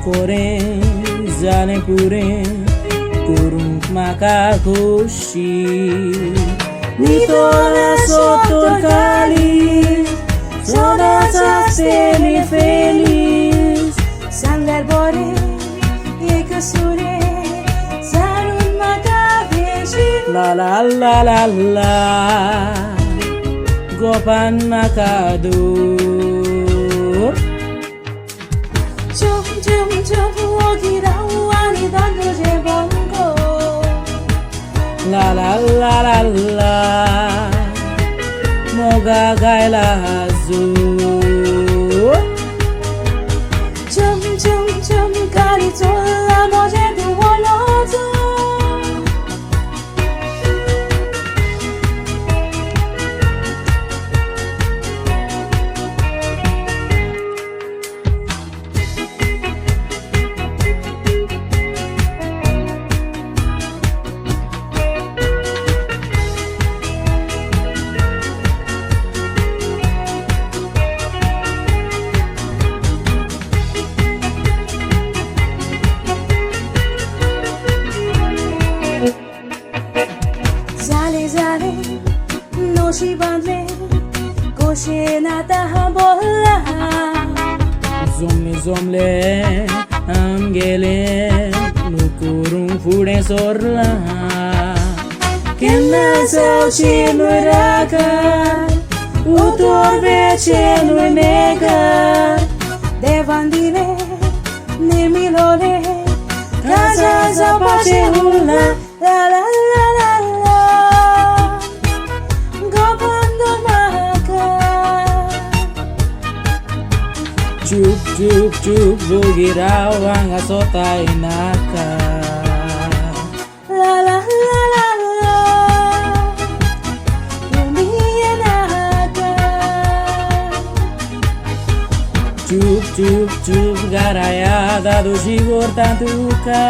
Corem, zane curem, curung makakoshi. Nitola sotto il calice, sono stelle feliz. Sandal bore, ek sure, sarun makaveshi. La la la la la, gopan makadur. Chum chum chum, wani dando je bongo. La la la la la, moga gaila azul. Chum chum chum, kari tola moje du wolozo. Zale zale, noshi bandle, koshe nata bolla. Zomle zomle, amgele, nukurung fude sorla. Kenna sauchi nuiraka, utor veche nuinega. Devandile, nemilole, casa zapace hula, la la la la la. Gopando maka, Chup chup chup, bugirao ang asota inaka. la la la la la. Umiyanaka. Chup chup chup, garayada do gigor tantuka.